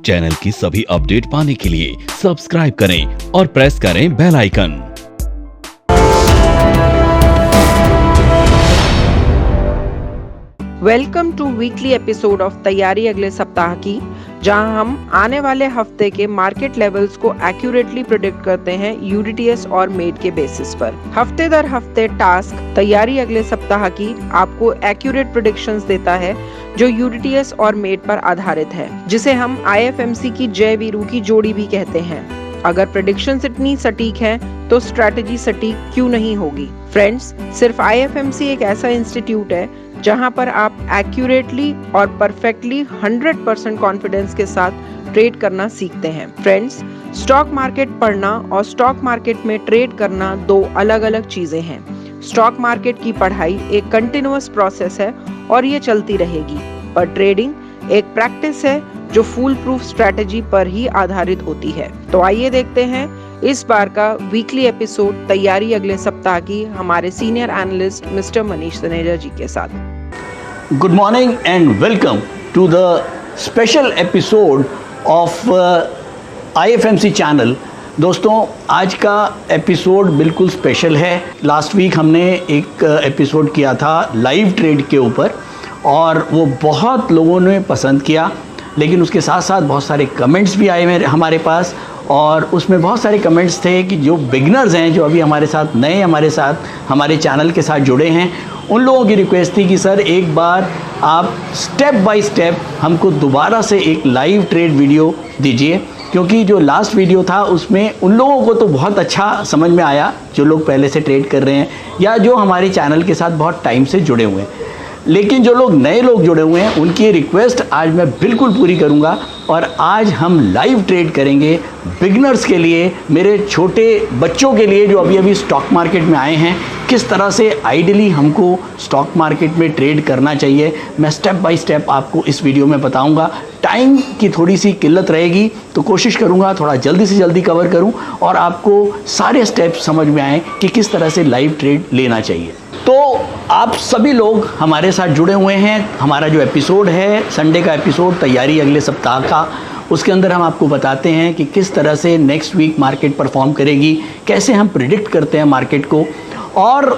Channel की सभी update पाने के लिए सब्सक्राइब करें और प्रेस करें bell icon. Welcome to weekly episode of तैयारी अगले सप्ताह की, जहां हम आने वाले हफ्ते के मार्केट लेवल्स को एक्यूरेटली प्रेडिक्ट करते हैं यूडीटीएस और मेड के बेसिस पर। हफ्ते दर हफ्ते टास्क तैयारी अगले सप्ताह की आपको एक्यूरेट प्रेडिक्शंस देता है जो यूडीटीएस और मेड पर आधारित है, जिसे हम आईएफएमसी की जय वीरू की जोड़ी भी कहते हैं। अगर प्रेडिक्शंस इतनी सटीक हैं तो स्ट्रैटेजी सटीक क्यों नहीं होगी? फ्रेंड्स, सिर्फ आईएफएमसी एक ऐसा इंस्टीट्यूट है जहां पर आप एक्यूरेटली और परफेक्टली 100% कॉन्फिडेंस के साथ ट्रेड करना सीखते हैं। फ्रेंड्स, स्टॉक मार्केट पढ़ना और स्टॉक मार्केट में ट्रेड करना दो अलग अलग चीजें हैं। स्टॉक मार्केट की पढ़ाई एक कंटिन्यूअस प्रोसेस है और ये चलती रहेगी, पर ट्रेडिंग एक प्रैक्टिस है जो फूल प्रूफ स्ट्रैटेजी पर ही आधारित होती है। तो आइए देखते हैं इस बार का वीकली एपिसोड तैयारी अगले सप्ताह की हमारे senior analyst Mr Manish Taneja ji के साथ। Good morning and welcome to the special episode of IFMC channel. दोस्तों, आज का एपिसोड बिल्कुल स्पेशल है। लास्ट वीक हमने एक एपिसोड किया था लाइव ट्रेड के ऊपर और वो बहुत लोगों ने पसंद किया, लेकिन उसके साथ साथ बहुत सारे कमेंट्स भी आए हमारे पास, और उसमें बहुत सारे कमेंट्स थे कि जो बिगनर्स हैं, जो अभी हमारे साथ नए हमारे चैनल के साथ जुड़े हैं, उन लोगों की रिक्वेस्ट थी कि सर एक बार आप स्टेप बाय स्टेप हमको दोबारा से एक लाइव ट्रेड वीडियो दीजिए, क्योंकि जो लास्ट वीडियो था उसमें उन लोगों को तो बहुत अच्छा समझ में आया जो लोग पहले से ट्रेड कर रहे हैं या जो हमारे चैनल के साथ बहुत टाइम से जुड़े हुए हैं, लेकिन जो लोग नए लोग जुड़े हुए हैं उनकी रिक्वेस्ट आज मैं बिल्कुल पूरी करूंगा। और आज हम लाइव ट्रेड करेंगे बिगनर्स के लिए, मेरे छोटे बच्चों के लिए जो अभी अभी स्टॉक मार्केट में आए हैं, किस तरह से आइडियली हमको स्टॉक मार्केट में ट्रेड करना चाहिए, मैं स्टेप बाय स्टेप आपको इस वीडियो में बताऊंगा। टाइम की थोड़ी सी किल्लत रहेगी तो कोशिश करूंगा थोड़ा जल्दी से जल्दी कवर करूं और आपको सारे स्टेप्स समझ में आए कि किस तरह से लाइव ट्रेड लेना चाहिए। तो आप सभी लोग हमारे साथ जुड़े हुए हैं। हमारा जो एपिसोड है संडे का एपिसोड तैयारी अगले सप्ताह का, उसके अंदर हम आपको बताते हैं कि किस तरह से नेक्स्ट वीक मार्केट परफॉर्म करेगी, कैसे हम प्रिडिक्ट करते हैं मार्केट को, और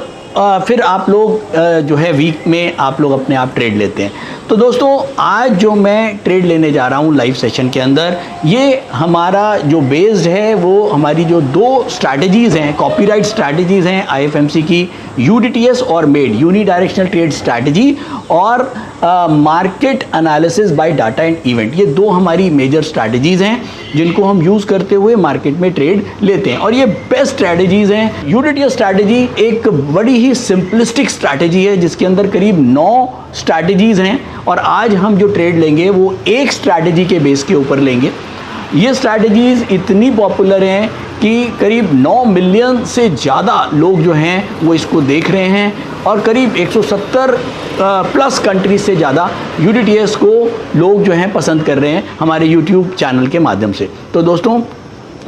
फिर आप लोग जो है वीक में आप लोग अपने आप ट्रेड लेते हैं। तो दोस्तों, आज जो मैं ट्रेड लेने जा रहा हूँ लाइव सेशन के अंदर, ये हमारा जो बेस्ड है वो हमारी जो दो स्ट्रैटेजीज़ हैं, कॉपीराइट स्ट्रैटेजीज़ हैं आईएफएमसी की, यूडीटीएस और MADE, unidirectional trade strategy, और market analysis by data and event. ये दो हमारी मेजर स्ट्रैटेजीज़ हैं जिनको हम यूज़ करते हुए मार्केट में ट्रेड लेते हैं, और ये बेस्ट स्ट्रैटेजीज़ हैं। यूडीटीएस स्ट्रैटेजी एक बड़ी ही सिंपलिस्टिक स्ट्रैटेजी है जिसके अंदर करीब 9 स्ट्रैटेजीज़ हैं, और आज हम जो ट्रेड लेंगे वो एक स्ट्रैटेजी के बेस के ऊपर लेंगे। ये स्ट्रैटेजीज़ इतनी पॉपुलर हैं कि करीब 9 मिलियन से ज़्यादा लोग जो हैं वो इसको देख रहे हैं, और करीब 170 प्लस कंट्रीज से ज़्यादा यूडीटीएस को लोग जो हैं पसंद कर रहे हैं हमारे यूट्यूब चैनल के माध्यम से। तो दोस्तों,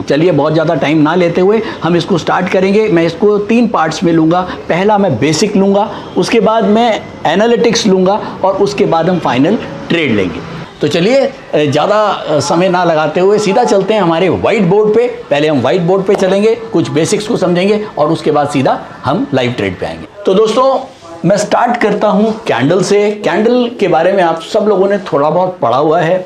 चलिए बहुत ज़्यादा टाइम ना लेते हुए हम इसको स्टार्ट करेंगे। मैं इसको 3 पार्ट्स में लूँगा। पहला मैं बेसिक लूँगा, उसके बाद मैं एनालिटिक्स लूँगा, और उसके बाद हम फाइनल ट्रेड लेंगे। तो चलिए ज़्यादा समय ना लगाते हुए सीधा चलते हैं हमारे वाइट बोर्ड पे। पहले हम वाइट बोर्ड पे चलेंगे, कुछ बेसिक्स को समझेंगे, और उसके बाद सीधा हम लाइव ट्रेड पे आएंगे। तो दोस्तों, मैं स्टार्ट करता हूँ कैंडल से। कैंडल के बारे में आप सब लोगों ने थोड़ा बहुत पढ़ा हुआ है।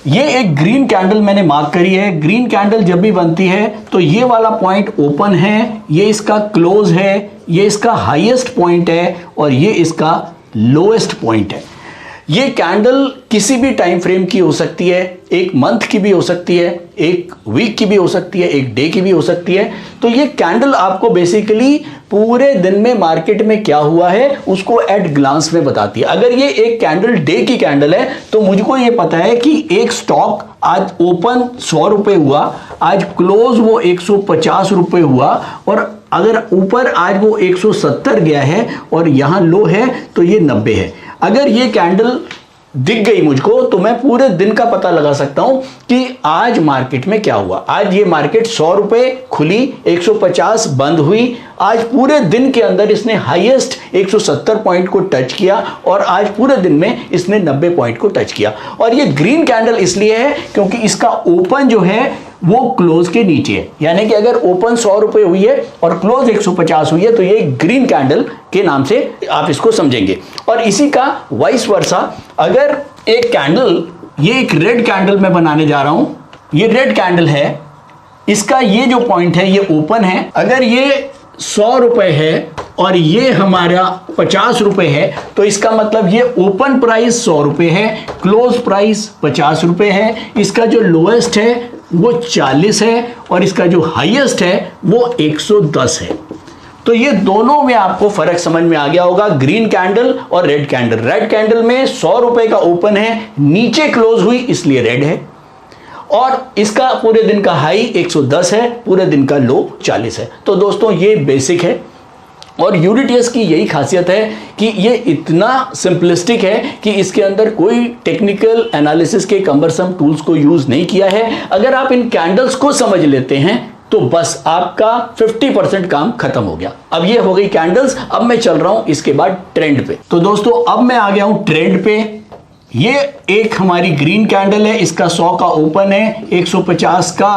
ये एक ग्रीन कैंडल मैंने मार्क करी है। ग्रीन कैंडल जब भी बनती है तो ये वाला पॉइंट ओपन है, ये इसका क्लोज है, ये इसका हाईएस्ट पॉइंट है, और ये इसका लोएस्ट पॉइंट है। ये कैंडल किसी भी टाइम फ्रेम की हो सकती है, एक मंथ की भी हो सकती है, एक वीक की भी हो सकती है, एक डे की भी हो सकती है। तो ये कैंडल आपको बेसिकली पूरे दिन में मार्केट में क्या हुआ है उसको एट ग्लांस में बताती है। अगर ये एक कैंडल डे की कैंडल है तो मुझको ये पता है कि एक स्टॉक आज ओपन 100 रुपए हुआ, आज क्लोज वो 150 रुपए हुआ, और अगर ऊपर आज वो 170 गया है और यहां लो है तो ये 90 है। अगर ये कैंडल दिख गई मुझको तो मैं पूरे दिन का पता लगा सकता हूं कि आज मार्केट में क्या हुआ। आज ये मार्केट 100 रुपए खुली, 150 बंद हुई। आज पूरे दिन के अंदर इसने हाईएस्ट 170 पॉइंट को टच किया और आज पूरे दिन में इसने 90 पॉइंट को टच किया। और ये ग्रीन कैंडल इसलिए है क्योंकि इसका ओपन जो है वो क्लोज के नीचे है, यानी कि अगर ओपन 100 रुपए हुई है और क्लोज 150 हुई है तो ये ग्रीन कैंडल के नाम से आप इसको समझेंगे। और इसी का वाइस वर्सा, अगर एक कैंडल, ये एक रेड कैंडल मैं बनाने जा रहा हूं, ये रेड कैंडल है, इसका ये जो पॉइंट है ये ओपन है। अगर ये 100 रुपए है और ये हमारा 50 रुपए है तो इसका मतलब ये ओपन प्राइस 100 रुपए है, क्लोज प्राइस 50 रुपए है, इसका जो लोएस्ट है वो 40 है और इसका जो हाईएस्ट है वो 110 है। तो ये दोनों में आपको फर्क समझ में आ गया होगा, ग्रीन कैंडल और रेड कैंडल। रेड कैंडल में 100 रुपए का ओपन है, नीचे क्लोज हुई इसलिए रेड है, और इसका पूरे दिन का हाई 110 है, पूरे दिन का लो 40 है। तो दोस्तों ये बेसिक है और यूडीटीएस की यही खासियत है कि ये इतना सिंपलिस्टिक है कि इसके अंदर कोई टेक्निकल एनालिसिस के कम्बरसम टूल्स को यूज नहीं किया है। अगर आप इन कैंडल्स को समझ लेते हैं तो बस आपका 50% काम खत्म हो गया। अब ये हो गई कैंडल्स, अब मैं चल रहा हूं इसके बाद ट्रेंड पे। तो दोस्तों अब मैं आ गया हूं ट्रेंड पे। ये एक हमारी ग्रीन कैंडल है, इसका 100 का ओपन है, 150 का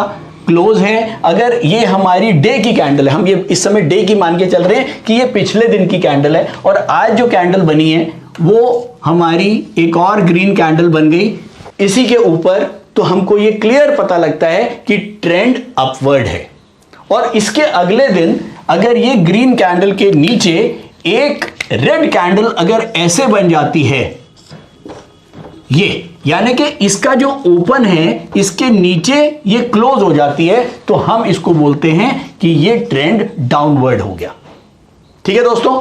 क्लोज है। अगर ये हमारी डे की कैंडल है, हम ये इस समय डे की मान के चल रहे हैं कि ये पिछले दिन की कैंडल है, और आज जो कैंडल बनी है वो हमारी एक और ग्रीन कैंडल बन गई इसी के ऊपर, तो हमको ये क्लियर पता लगता है कि ट्रेंड अपवर्ड है। और इसके अगले दिन अगर ये ग्रीन कैंडल के नीचे एक रेड कैंडल अगर ऐसे बन जाती है, ये यानी कि इसका जो ओपन है इसके नीचे ये क्लोज हो जाती है, तो हम इसको बोलते हैं कि ये ट्रेंड डाउनवर्ड हो गया। ठीक है दोस्तों,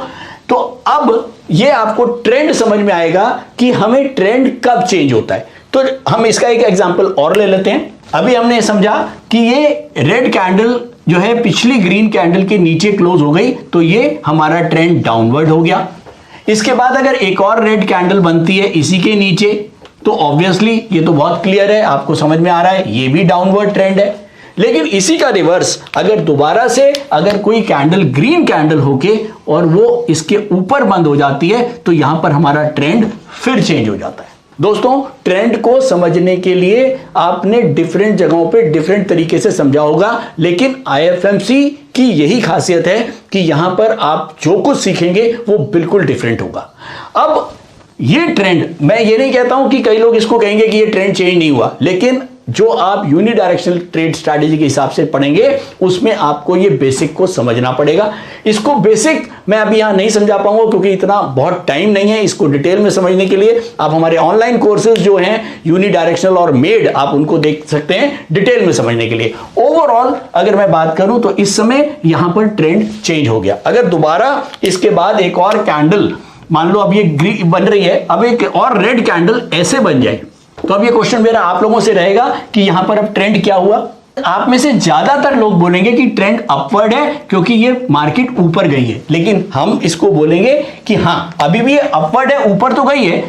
तो अब ये आपको ट्रेंड समझ में आएगा कि हमें ट्रेंड कब चेंज होता है। तो हम इसका एक एग्जांपल और ले लेते हैं। अभी हमने समझा कि ये रेड कैंडल जो है पिछली ग्रीन कैंडल के नीचे क्लोज हो गई, तो ये हमारा ट्रेंड डाउनवर्ड हो गया। इसके बाद अगर एक और रेड कैंडल बनती है इसी के नीचे, तो ऑब्वियसली ये तो बहुत क्लियर है, आपको समझ में आ रहा है, ये भी डाउनवर्ड ट्रेंड है। लेकिन इसी का रिवर्स अगर दोबारा से अगर कोई कैंडल ग्रीन कैंडल होके और वो इसके ऊपर बंद हो जाती है, तो यहां पर हमारा ट्रेंड फिर चेंज हो जाता है। दोस्तों ट्रेंड को समझने के लिए आपने डिफरेंट जगहों पे डिफरेंट तरीके से समझा होगा, लेकिन आईएफएमसी की यही खासियत है कि यहां पर आप जो कुछ सीखेंगे वो बिल्कुल डिफरेंट होगा। अब ये ट्रेंड, मैं ये नहीं कहता हूं कि कई लोग इसको कहेंगे कि ये ट्रेंड चेंज नहीं हुआ, लेकिन जो आप यूनिडायरेक्शनल ट्रेड स्ट्रैटेजी के हिसाब से पढ़ेंगे उसमें आपको ये बेसिक को समझना पड़ेगा। इसको बेसिक मैं अभी यहां नहीं समझा पाऊंगा क्योंकि इतना बहुत टाइम नहीं है इसको डिटेल में समझने के लिए। आप हमारे ऑनलाइन कोर्सेज जो हैं यूनिडायरेक्शनल और मेड, आप उनको देख सकते हैं डिटेल में समझने के लिए। ओवरऑल अगर मैं बात करूं तो इस समय यहां पर ट्रेंड चेंज हो गया। अगर दोबारा इसके बाद एक और कैंडल, मान लो अब ये ग्रीन बन रही है, अब एक और रेड कैंडल ऐसे बन जाए, तो अब ये क्वेश्चन मेरा आप लोगों से रहेगा कि यहां पर अब ट्रेंड क्या हुआ। आप में से ज्यादातर लोग बोलेंगे कि ट्रेंड अपवर्ड है क्योंकि ये मार्केट ऊपर गई है, लेकिन हम इसको बोलेंगे कि हां अभी भी ये अपवर्ड है, ऊपर तो गई है,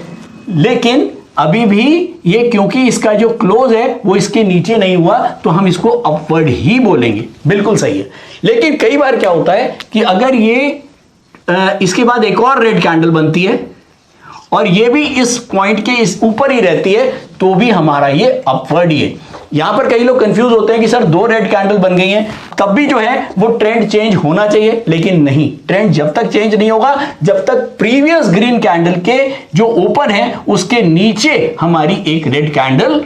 लेकिन अभी भी ये क्योंकि इसका जो क्लोज है वो इसके नीचे नहीं हुआ, तो हम इसको अपवर्ड ही बोलेंगे। बिल्कुल सही है। लेकिन कई बार क्या होता है कि अगर ये इसके बाद एक और रेड कैंडल बनती है और ये भी इस पॉइंट के इस ऊपर ही रहती है, तो भी हमारा ये अपवर्ड ही है। यहां पर कई लोग कंफ्यूज होते हैं कि सर 2 रेड कैंडल बन गई हैं, तब भी जो है वो ट्रेंड चेंज होना चाहिए, लेकिन नहीं, ट्रेंड जब तक चेंज नहीं होगा जब तक प्रीवियस ग्रीन कैंडल के जो ओपन है उसके नीचे हमारी एक रेड कैंडल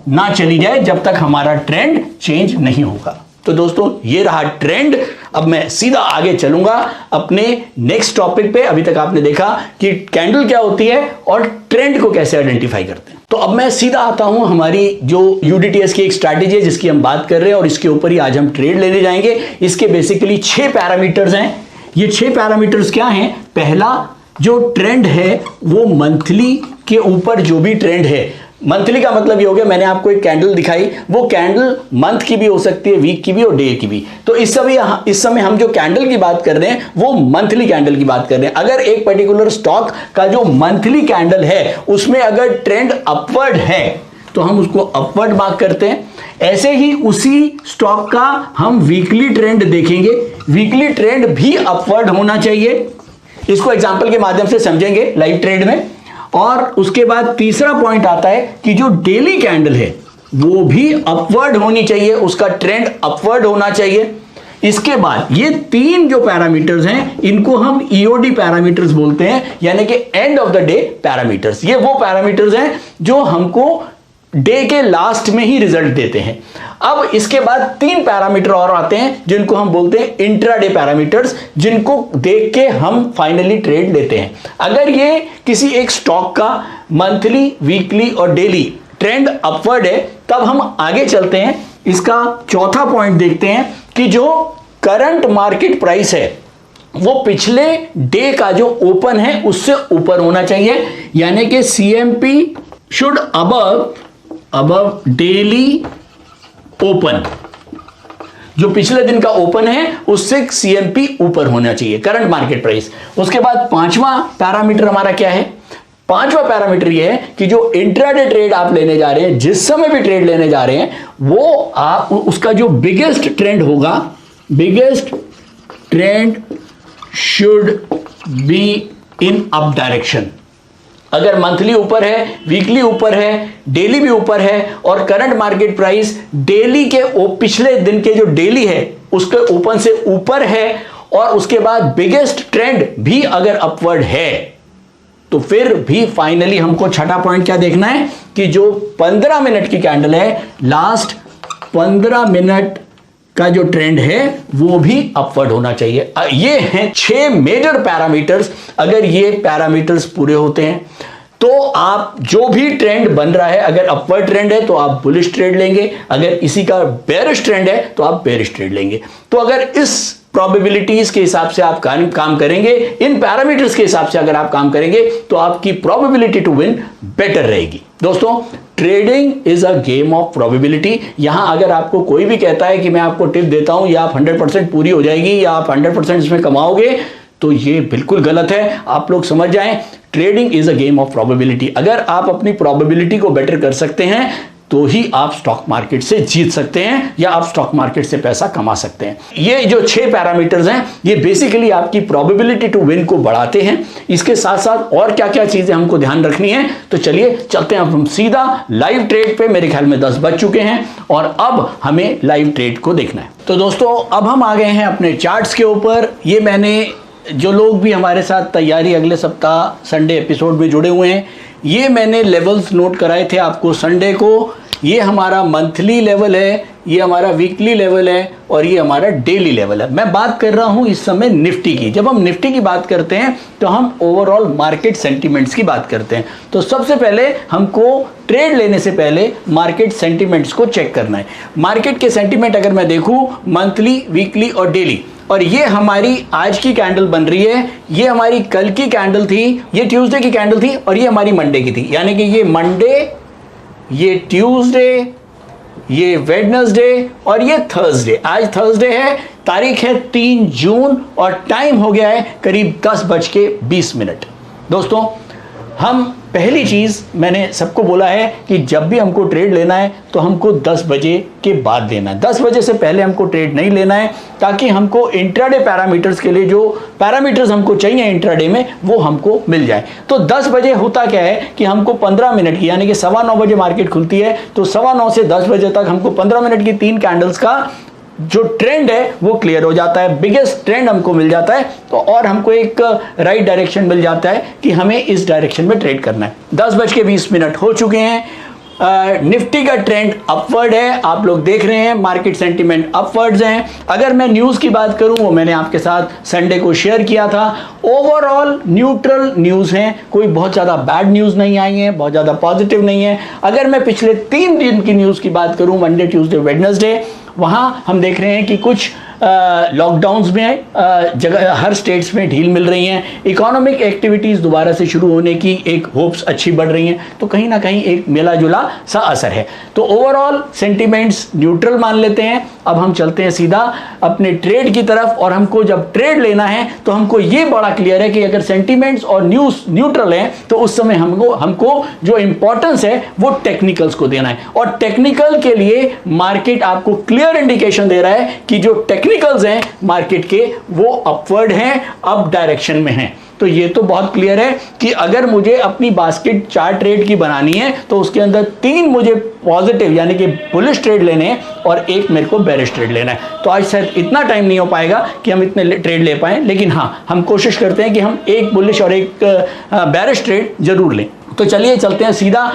ना चली जाए, जब तक हमारा ट्रेंड चेंज नहीं होगा। तो दोस्तों ये रहा ट्रेंड। अब मैं सीधा आगे चलूंगा अपने नेक्स्ट टॉपिक पे। अभी तक आपने देखा कि कैंडल क्या होती है और ट्रेंड को कैसे आइडेंटिफाई करते हैं। तो अब मैं सीधा आता हूं हमारी जो यूडीटीएस की एक स्ट्रैटेजी है जिसकी हम बात कर रहे हैं और इसके ऊपर ही आज हम ट्रेड लेने जाएंगे। इसके बेसिकली 6 पैरामीटर्स हैं। ये 6 पैरामीटर्स क्या हैं? पहला जो ट्रेंड है वो मंथली के ऊपर जो भी ट्रेंड है, मंथली का मतलब ये हो गया, मैंने आपको एक कैंडल दिखाई, वो कैंडल मंथ की भी हो सकती है, वीक की भी और डे की भी। तो इस समय हम जो कैंडल की बात कर रहे हैं वो मंथली कैंडल की बात कर रहे हैं। अगर एक पर्टिकुलर स्टॉक का जो मंथली कैंडल है उसमें अगर ट्रेंड अपवर्ड है तो हम उसको अपवर्ड मार्क करते हैं। ऐसे ही उसी स्टॉक का हम वीकली ट्रेंड देखेंगे, वीकली ट्रेंड भी अपवर्ड होना चाहिए। इसको एग्जांपल के माध्यम से समझेंगे लाइव ट्रेड में। और उसके बाद तीसरा पॉइंट आता है कि जो डेली कैंडल है वो भी अपवर्ड होनी चाहिए, उसका ट्रेंड अपवर्ड होना चाहिए। इसके बाद ये तीन जो पैरामीटर्स हैं इनको हम ईओडी पैरामीटर्स बोलते हैं, यानी कि end of the day parameters. ये वो पैरामीटर्स हैं जो हमको डे के लास्ट में ही रिजल्ट देते हैं। अब इसके बाद तीन पैरामीटर और आते हैं जिनको हम बोलते हैं इंट्राडे पैरामीटर्स, जिनको देख के हम फाइनली ट्रेड लेते हैं। अगर ये किसी एक स्टॉक का मंथली, वीकली और डेली ट्रेंड अपवर्ड है तब हम आगे चलते हैं। इसका चौथा पॉइंट देखते हैं कि जो करंट मार्केट प्राइस है वो पिछले डे का जो ओपन है उससे ऊपर होना चाहिए, यानी कि CMP should above daily open. जो पिछले दिन का ओपन है उससे सीएमपी ऊपर होना चाहिए, करंट मार्केट प्राइस। उसके बाद पांचवा पैरामीटर हमारा क्या है? पांचवा पैरामीटर ये है कि जो इंट्राडे ट्रेड आप लेने जा रहे हैं, जिस समय भी ट्रेड लेने जा रहे हैं, वो आप उसका जो बिगेस्ट ट्रेंड होगा, biggest trend should be in up direction. अगर मंथली ऊपर है, वीकली ऊपर है, डेली भी ऊपर है और करंट मार्केट प्राइस डेली के पिछले दिन के जो डेली है उसके ओपन से ऊपर है और उसके बाद बिगेस्ट ट्रेंड भी अगर अपवर्ड है, तो फिर भी फाइनली हमको छठा पॉइंट क्या देखना है कि जो 15 मिनट की कैंडल है, लास्ट 15 मिनट का जो ट्रेंड है वो भी अपवर्ड होना चाहिए। ये हैं 6 मेजर पैरामीटर्स। अगर ये पैरामीटर्स पूरे होते हैं तो आप जो भी ट्रेंड बन रहा है, अगर अपवर्ड ट्रेंड है तो आप बुलिश ट्रेड लेंगे, अगर इसी का बेरिश ट्रेंड है तो आप बेरिश ट्रेड लेंगे। तो अगर इस प्रोबेबिलिटीज के हिसाब से आप काम करेंगे, इन पैरामीटर्स के हिसाब से अगर आप काम करेंगे तो आपकी प्रोबेबिलिटी टू विन बेटर रहेगी। दोस्तों, trading is a game of probability. यहां अगर आपको कोई भी कहता है कि मैं आपको टिप देता हूं या आप 100% पूरी हो जाएगी या आप 100% इसमें कमाओगे, तो ये बिल्कुल गलत है। आप लोग समझ जाएं, trading is a game of probability. अगर आप अपनी प्रोबेबिलिटी को बेटर कर सकते हैं तो ही आप स्टॉक मार्केट से जीत सकते हैं या आप स्टॉक मार्केट से पैसा कमा सकते हैं। ये जो 6 पैरामीटर्स हैं ये बेसिकली आपकी प्रोबेबिलिटी टू विन को बढ़ाते हैं। इसके साथ साथ और क्या क्या चीजें हमको ध्यान रखनी है, तो चलिए चलते हैं हम सीधा लाइव ट्रेड पे। मेरे ख्याल में 10 बज चुके हैं और अब हमें लाइव ट्रेड को देखना है। तो दोस्तों, अब हम आ गए हैं अपने चार्ट्स के ऊपर। ये मैंने, जो लोग भी हमारे साथ तैयारी अगले सप्ताह संडे एपिसोड में जुड़े हुए हैं, ये मैंने लेवल्स नोट कराए थे आपको संडे को। ये हमारा मंथली लेवल है, ये हमारा वीकली लेवल है और ये हमारा डेली लेवल है। मैं बात कर रहा हूं इस समय निफ्टी की। जब हम निफ्टी की बात करते हैं तो हम ओवरऑल मार्केट सेंटीमेंट्स की बात करते हैं। तो सबसे पहले हमको ट्रेड लेने से पहले मार्केट सेंटीमेंट्स को चेक करना है। मार्केट के सेंटीमेंट अगर मैं देखूं मंथली, वीकली और डेली, और ये हमारी आज की कैंडल बन रही है, ये हमारी कल की कैंडल थी, ये ट्यूसडे की कैंडल थी और ये हमारी मंडे की थी। यानी कि ये मंडे, ये ट्यूसडे, ये वेडनेसडे और ये थर्सडे। आज थर्सडे है, तारीख है 3 जून और टाइम हो गया है करीब 10:20। दोस्तों, हम पहली चीज़ मैंने सबको बोला है कि जब भी हमको ट्रेड लेना है तो हमको 10 बजे के बाद लेना है। 10 बजे से पहले हमको ट्रेड नहीं लेना है, ताकि हमको इंट्राडे पैरामीटर्स के लिए जो पैरामीटर्स हमको चाहिए इंट्राडे में वो हमको मिल जाए। तो 10 बजे होता क्या है कि हमको 15 मिनट की, यानी कि 9:15 बजे मार्केट खुलती है, तो 9:15 से 10 बजे तक हमको 15 मिनट की 3 कैंडल्स का जो ट्रेंड है वो क्लियर हो जाता है, बिगेस्ट ट्रेंड हमको मिल जाता है। तो और हमको एक राइट डायरेक्शन मिल जाता है कि हमें इस डायरेक्शन में ट्रेड करना है। 10:20 हो चुके हैं। निफ्टी का ट्रेंड अपवर्ड है, आप लोग देख रहे हैं, मार्केट सेंटीमेंट अपवर्ड्स हैं। अगर मैं न्यूज़ की बात करूं, वो मैंने आपके साथ संडे को शेयर किया था। ओवरऑल न्यूट्रल न्यूज़ हैं, कोई बहुत ज़्यादा बैड न्यूज़ नहीं आई है, बहुत ज़्यादा पॉजिटिव नहीं है। अगर मैं पिछले 3 दिन की न्यूज़ की बात करूं, मंडे, ट्यूसडे, वेडनेसडे, वहाँ हम देख रहे हैं कि कुछ लॉकडाउन्स में जगह हर स्टेट्स में ढील मिल रही हैं, इकोनॉमिक एक्टिविटीज़ दोबारा से शुरू होने की एक होप्स अच्छी बढ़ रही हैं, तो कहीं ना कहीं एक मिला जुला सा असर है। तो ओवरऑल सेंटिमेंट्स न्यूट्रल मान लेते हैं। अब हम चलते हैं सीधा अपने ट्रेड की तरफ, और हमको जब ट्रेड लेना है तो हमको ये बड़ा क्लियर है कि अगर सेंटिमेंट्स और न्यूज़ न्यूट्रल हैं तो उस समय हमको जो इंपॉर्टेंस है वो टेक्निकल्स को देना है, और टेक्निकल के लिए मार्केट आपको क्लियर इंडिकेशन दे रहा है कि जो टेक्निकल्स हैं मार्केट के वो अपवर्ड हैं, अप डायरेक्शन में हैं। तो ये तो बहुत क्लियर है कि अगर मुझे अपनी बास्केट 4 ट्रेड की बनानी है तो उसके अंदर 3 मुझे पॉजिटिव यानी कि बुलिश ट्रेड लेने हैं और 1 मेरे को बेरिश ट्रेड लेना है। तो आज शायद इतना टाइम नहीं हो पाएगा कि हम इतने ट्रेड ले पाएं, लेकिन हाँ, हम कोशिश करते हैं कि हम 1 बुलिश और 1 बेरिश ट्रेड जरूर लें। तो चलिए चलते हैं सीधा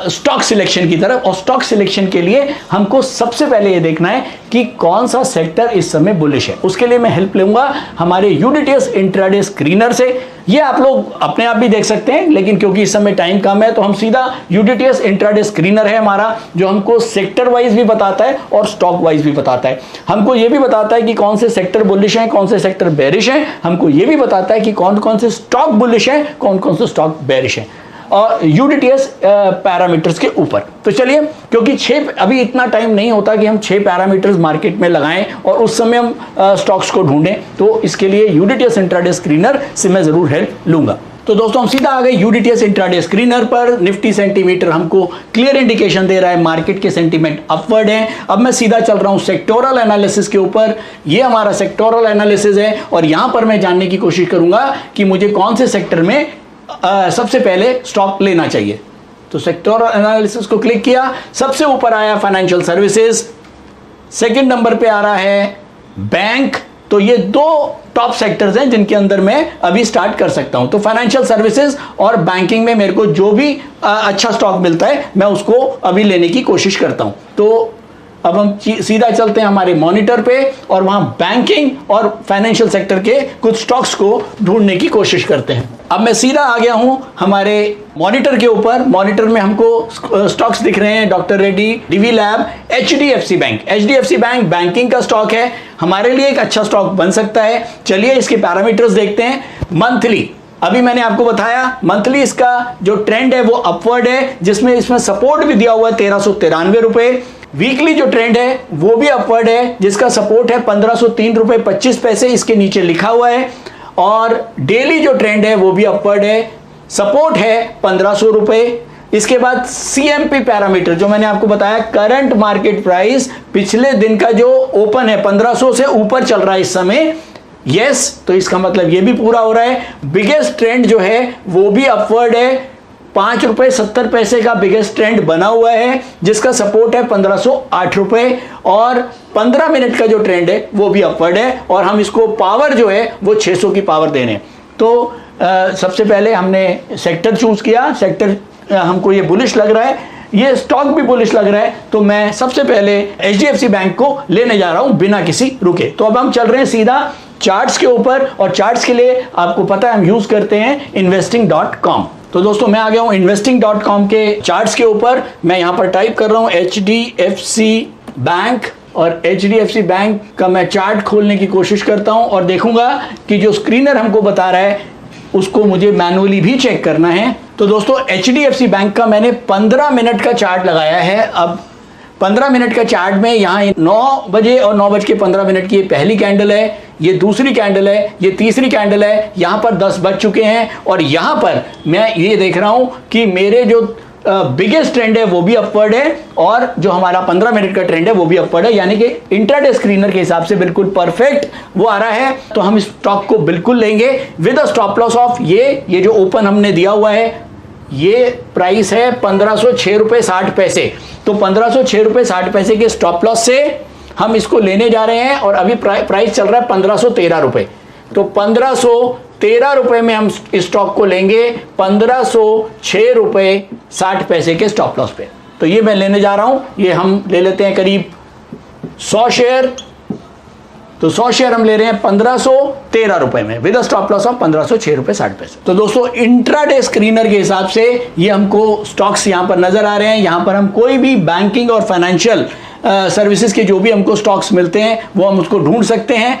स्टॉक सिलेक्शन की तरफ, और स्टॉक सिलेक्शन के लिए हमको सबसे पहले ये देखना है कि कौन सा सेक्टर इस समय बुलिश है। उसके लिए मैं हेल्प लूंगा हमारे यूडीटीएस इंट्राडे स्क्रीनर से। ये आप लोग अपने आप भी देख सकते हैं, लेकिन क्योंकि इस समय टाइम कम है तो हम सीधा यूडीटीएस इंट्राडे स्क्रीनर है हमारा, जो हमको सेक्टर वाइज भी बताता है और स्टॉक वाइज भी बताता है। हमको ये भी बताता है कि कौन से सेक्टर बुलिश हैं, कौन से सेक्टर बेरिश हैं। हमको ये भी बताता है कि कौन कौन से स्टॉक बुलिश हैं, कौन कौन से स्टॉक बेरिश हैं, और यूडीटीएस पैरामीटर्स के ऊपर। तो चलिए, क्योंकि अभी इतना टाइम नहीं होता कि हम 6 पैरामीटर्स मार्केट में लगाएं और उस समय हम स्टॉक्स को ढूंढें, तो इसके लिए यूडीटीएस इंट्राडे स्क्रीनर से मैं जरूर हेल्प लूंगा। तो दोस्तों हम सीधा आ गए यूडीटीएस इंट्राडे स्क्रीनर पर। निफ्टी सेंटीमीटर हमको क्लियर इंडिकेशन दे रहा है मार्केट के सेंटीमेंट अपवर्ड है। अब मैं सीधा चल रहा हूं सेक्टोरल एनालिसिस के ऊपर। ये हमारा सेक्टोरल एनालिसिस है, और यहां पर मैं जानने की कोशिश करूंगा कि मुझे कौन से सेक्टर में सबसे पहले स्टॉक लेना चाहिए। तो सेक्टोरल एनालिसिस को क्लिक किया, सबसे ऊपर आया फाइनेंशियल सर्विसेज, सेकंड नंबर पे आ रहा है बैंक। तो ये 2 टॉप सेक्टर्स हैं जिनके अंदर मैं अभी स्टार्ट कर सकता हूं। तो फाइनेंशियल सर्विसेज और बैंकिंग में मेरे को जो भी अच्छा स्टॉक मिलता है मैं उसको अभी लेने की कोशिश करता हूं। तो अब हम सीधा चलते हैं हमारे मॉनिटर पे, और वहां बैंकिंग और फाइनेंशियल सेक्टर के कुछ स्टॉक्स को ढूंढने की कोशिश करते हैं। अब मैं सीधा आ गया हूं हमारे मॉनिटर के ऊपर। मॉनिटर में हमको स्टॉक्स दिख रहे हैं, doctor Reddy, DV lab, HDFC bank. HDFC bank banking का स्टॉक है, हमारे लिए एक अच्छा स्टॉक बन सकता है। चलिए इसके पैरामीटर्स देखते हैं। मंथली, अभी मैंने आपको बताया मंथली इसका जो ट्रेंड है वो अपवर्ड है, जिसमें इसमें सपोर्ट भी दिया हुआ है 1393 रुपए। वीकली जो ट्रेंड है वो भी अपवर्ड है, जिसका सपोर्ट है 1503 रुपए 25 पैसे, इसके नीचे लिखा हुआ है। और डेली जो ट्रेंड है वो भी अपवर्ड है, सपोर्ट है 1500 रुपए। इसके बाद सीएमपी पैरामीटर जो मैंने आपको बताया, करंट मार्केट प्राइस पिछले दिन का जो ओपन है 1500 से ऊपर चल रहा है इस समय। यस, तो इसका मतलब ये भी पूरा हो रहा है। बिगेस्ट ट्रेंड जो है वो भी अपवर्ड है, 5 रुपए 70 पैसे का बिगेस्ट ट्रेंड बना हुआ है, जिसका सपोर्ट है 1508 रुपए। और 15 मिनट का जो ट्रेंड है वो भी अपवर्ड है, और हम इसको पावर जो है वो 600 की पावर देने हैं। तो सबसे पहले हमने सेक्टर चूज किया। सेक्टर हमको ये बुलिश लग रहा है, ये स्टॉक भी बुलिश लग रहा है, तो मैं सबसे पहले एचडीएफसी बैंक को लेने जा रहा हूं बिना किसी रुके। तो अब हम चल रहे हैं सीधा चार्ट्स के ऊपर, और चार्ट्स के लिए आपको पता है हम यूज करते हैं investing.com। तो दोस्तों मैं आ गया हूं investing.com के चार्ट्स के ऊपर। मैं यहां पर टाइप कर रहा हूं एचडीएफसी बैंक, और एचडीएफसी बैंक का मैं चार्ट खोलने की कोशिश करता हूं, और देखूंगा कि जो स्क्रीनर हमको बता रहा है उसको मुझे मैनुअली भी चेक करना है। तो दोस्तों एचडीएफसी बैंक का मैंने 15 मिनट का चार्ट लगाया है। अब 15 मिनट का चार्ट में यहाँ 9 बजे और 9:15 की ये पहली कैंडल है, ये दूसरी कैंडल है, ये तीसरी कैंडल है, यहाँ पर 10 बज चुके हैं, और यहाँ पर मैं ये देख रहा हूँ कि मेरे जो बिगेस्ट ट्रेंड है वो भी अपवर्ड है, और जो हमारा 15 मिनट का ट्रेंड है वो भी अपवर्ड है, यानी कि इंट्राडे स्क्रीनर के हिसाब से बिल्कुल परफेक्ट वो आ रहा है। तो हम इस स्टॉक को बिल्कुल लेंगे with a stop loss of ये जो ओपन हमने दिया हुआ है, ये प्राइस है 1506 रुपए 60 पैसे। तो 1506 रुपए 60 पैसे के स्टॉप लॉस से हम इसको लेने जा रहे हैं, और अभी प्राइस चल रहा है 1513 रुपए। तो 1513 रुपए में हम इस स्टॉक को लेंगे 1506 रुपए 60 पैसे के स्टॉप लॉस पे। तो ये मैं लेने जा रहा हूं, ये हम ले लेते हैं करीब 100 शेयर। तो 100 शेयर हम ले रहे हैं 1513 रुपए में विद स्टॉप लॉस ऑफ 1506 रुपए 60 पैसे। तो दोस्तों इंट्राडे स्क्रीनर के हिसाब से ये हमको स्टॉक्स यहां पर नजर आ रहे हैं। यहां पर हम कोई भी बैंकिंग और फाइनेंशियल सर्विसेज के जो भी हमको स्टॉक्स मिलते हैं वो हम उसको ढूंढ सकते हैं।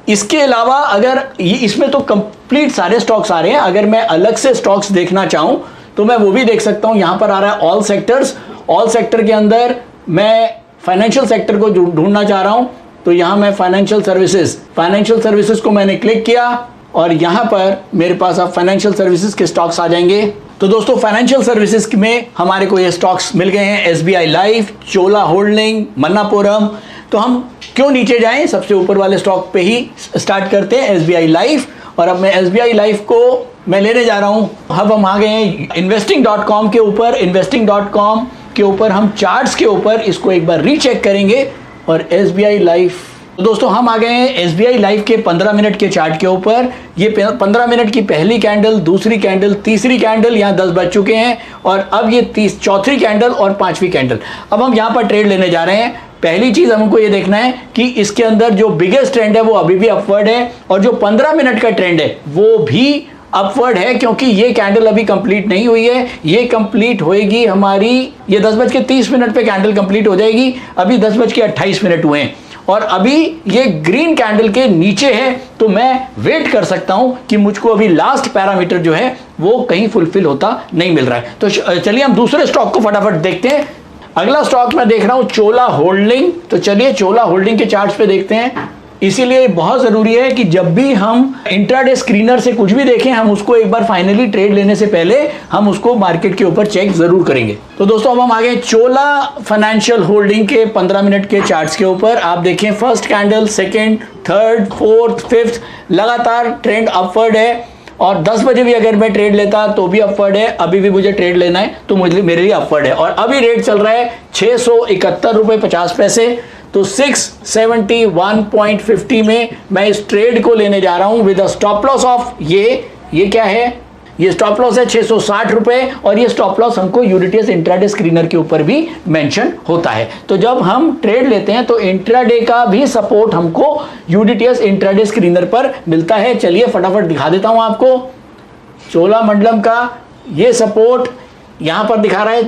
इसके अलावा अगर ये इसमें तो कंप्लीट सारे स्टॉक्स आ रहे हैं, अगर मैं अलग से स्टॉक्स देखना चाहूँ तो मैं वो भी देख सकता हूँ। यहाँ पर आ रहा है ऑल सेक्टर्स। ऑल सेक्टर के अंदर मैं फाइनेंशियल सेक्टर को ढूंढना चाह रहा हूँ, तो यहाँ मैं फाइनेंशियल सर्विसेज को मैंने क्लिक किया और यहाँ पर मेरे पास अब फाइनेंशियल सर्विसेज के स्टॉक्स आ जाएंगे। तो दोस्तों फाइनेंशियल सर्विसेज में हमारे को ये स्टॉक्स मिल गए हैं, SBI लाइफ, चोला होल्डिंग, मन्नापुरम। तो हम क्यों नीचे जाएं, सबसे ऊपर वाले स्टॉक पे ही स्टार्ट करते हैं, SBI लाइफ। और अब मैं SBI लाइफ को मैं लेने जा रहा हूं। अब हम आ गए हैं investing.com के ऊपर। investing.com के ऊपर हम चार्ट्स के ऊपर इसको एक बार रीचेक करेंगे और SBI लाइफ, तो दोस्तों हम आ गए हैं SBI लाइफ के 15 मिनट के चार्ट के ऊपर। ये 15 मिनट की पहली कैंडल, दूसरी कैंडल, तीसरी कैंडल, यहाँ 10 बज चुके हैं और अब ये चौथी कैंडल और पांचवी कैंडल। अब हम यहाँ पर ट्रेड लेने जा रहे हैं। पहली चीज हमको ये देखना है कि इसके अंदर जो बिगेस्ट ट्रेंड है वो अभी भी अपवर्ड है और जो 15 मिनट का ट्रेंड है वो भी अपवर्ड है, क्योंकि ये कैंडल अभी कंप्लीट नहीं हुई है। ये कंप्लीट होएगी हमारी, ये 10:30 पे कैंडल कंप्लीट हो जाएगी। अभी 10:28 हुए हैं और अभी ये ग्रीन कैंडल के नीचे है, तो मैं वेट कर सकता हूं कि मुझको अभी लास्ट पैरामीटर जो है वो कहीं फुलफिल होता नहीं मिल रहा है। तो चलिए हम दूसरे स्टॉक को फटाफट देखते हैं। अगला स्टॉक मैं देख रहा हूं चोला होल्डिंग। तो चलिए चोला होल्डिंग के चार्ट्स पे देखते हैं। इसीलिए बहुत जरूरी है कि जब भी हम इंट्राडे स्क्रीनर से कुछ भी देखें, हम उसको एक बार फाइनली ट्रेड लेने से पहले हम उसको मार्केट के ऊपर चेक जरूर करेंगे। तो दोस्तों अब हम आ गए चोला फाइनेंशियल होल्डिंग के 15 मिनट के चार्ट्स के ऊपर। आप देखें first candle, second, third, fourth, fifth, लगातार ट्रेंड अपवर्ड है और 10 बजे भी अगर मैं ट्रेड लेता तो भी अपवर्ड है। अभी भी मुझे ट्रेड लेना है तो मेरे लिए अपवर्ड है और अभी रेट चल रहा है 671 रुपये 50 पैसे। तो 671.50 में मैं इस ट्रेड को लेने जा रहा हूं with a stop loss of ये क्या है, ये स्टॉप लॉस है 660 रुपए और ये स्टॉप लॉस हमको यूडीटीएस इंट्राडे स्क्रीनर के ऊपर भी मेंशन होता है। तो जब हम ट्रेड लेते हैं तो इंट्राडे का भी सपोर्ट हमको यूडीटीएस इंट्राडे स्क्रीनर पर मिलता है। चलिए फटाफट दिखा देता हूं आपको। चोला मंडलम का ये सपोर्ट यहां पर दिखा रहा है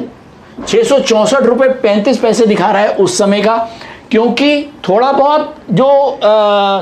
664 रुपए 35 पैसे दिखा रहा है उस समय का, क्योंकि थोड़ा बहुत जो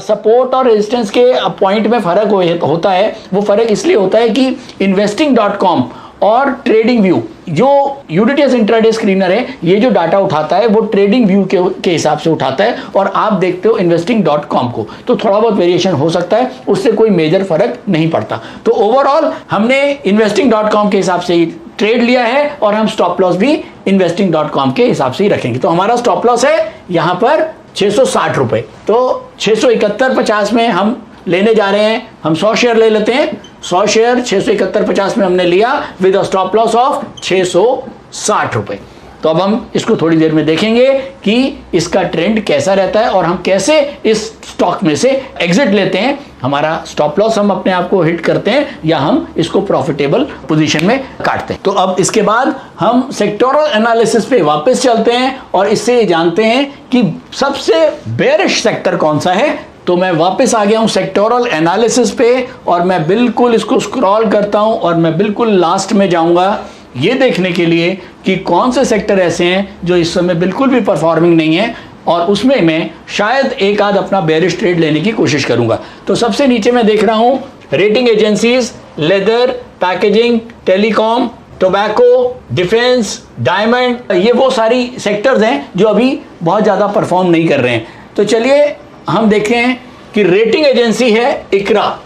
सपोर्ट और रेजिस्टेंस के पॉइंट में फर्क होता है, वो फर्क इसलिए होता है कि investing.com और ट्रेडिंग व्यू, जो यूडीटीएस इंट्राडे स्क्रीनर है, ये जो डाटा उठाता है वो ट्रेडिंग व्यू के हिसाब से उठाता है और आप देखते हो investing.com को, तो थोड़ा बहुत वेरिएशन हो सकता है, उससे कोई मेजर फर्क नहीं पड़ता। तो ओवरऑल हमने investing.com के हिसाब से ही ट्रेड लिया है और हम स्टॉप लॉस भी investing.com के हिसाब से ही रखेंगे। तो हमारा स्टॉप लॉस है यहाँ पर 660 रुपए, तो 671.50 में हम लेने जा रहे हैं। हम 100 शेयर ले लेते हैं। 100 शेयर 671.50 में हमने लिया with a stop loss of 660 रुपए। तो अब हम इसको थोड़ी देर में देखेंगे कि इसका ट्रेंड कैसा रहता है और हम कैसे इस स्टॉक में से एग्जिट लेते हैं। हमारा स्टॉप लॉस हम अपने आप को हिट करते हैं या हम इसको प्रॉफिटेबल पोजीशन में काटते हैं। तो अब इसके बाद हम सेक्टोरल एनालिसिस पे वापस चलते हैं और इससे जानते हैं कि सबसे बेरिश सेक्टर कौन सा है। तो मैं वापस आ गया हूं सेक्टोरल एनालिसिस पे और मैं बिल्कुल इसको स्क्रॉल करता हूं और मैं बिल्कुल लास्ट में जाऊंगा ये देखने के लिए कि कौन से सेक्टर ऐसे हैं जो इस समय बिल्कुल भी परफॉर्मिंग नहीं है और उसमें मैं शायद एक आध अपना बेरिश ट्रेड लेने की कोशिश करूंगा। तो सबसे नीचे मैं देख रहा हूं rating agencies, leather, packaging, telecom, tobacco, defence, diamond, ये वो सारी सेक्टर्स हैं जो अभी बहुत ज़्यादा परफॉर्म नहीं कर रहे हैं। तो चलिए हम देखें कि रेटिंग एजेंसी है इकरा।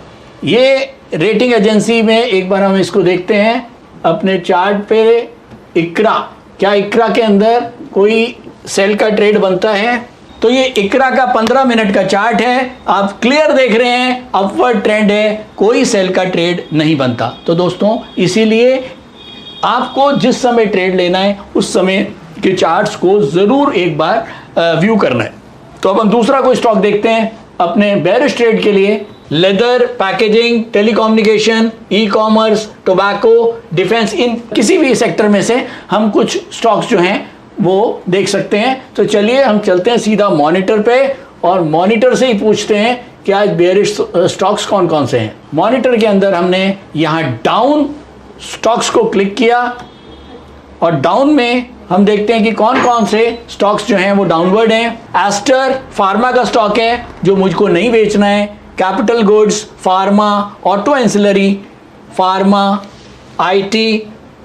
ये रेटिंग एजेंसी में एक बार हम इसको देखते हैं अपने चार्ट पे। इकरा, क्या इकरा के अंदर कोई सेल का ट्रेड बनता है? तो ये इकरा का 15 मिनट का चार्ट है। आप क्लियर देख रहे हैं अपवर्ड ट्रेंड है, कोई सेल का ट्रेड नहीं बनता। तो दोस्तों इसीलिए आपको जिस समय ट्रेड लेना है उस समय के चार्ट्स को जरूर एक बार व्यू करना है। तो अब हम दूसरा कोई स्टॉक देखते हैं अपने बेरिश ट्रेड के लिए। Leather, packaging, telecommunication, e commerce, tobacco, defence, इन किसी भी सेक्टर में से हम कुछ स्टॉक्स जो हैं वो देख सकते हैं। तो चलिए हम चलते हैं सीधा मॉनिटर पे और मॉनिटर से ही पूछते हैं कि आज बेरिश स्टॉक्स कौन कौन से हैं। मॉनिटर के अंदर हमने यहाँ डाउन स्टॉक्स को क्लिक किया और डाउन में हम देखते हैं कि कौन कौन से स्टॉक्स जो हैं वो डाउनवर्ड हैं। एस्टर फार्मा का स्टॉक है जो मुझको नहीं बेचना है। Capital goods, pharma, auto ancillary, pharma, IT,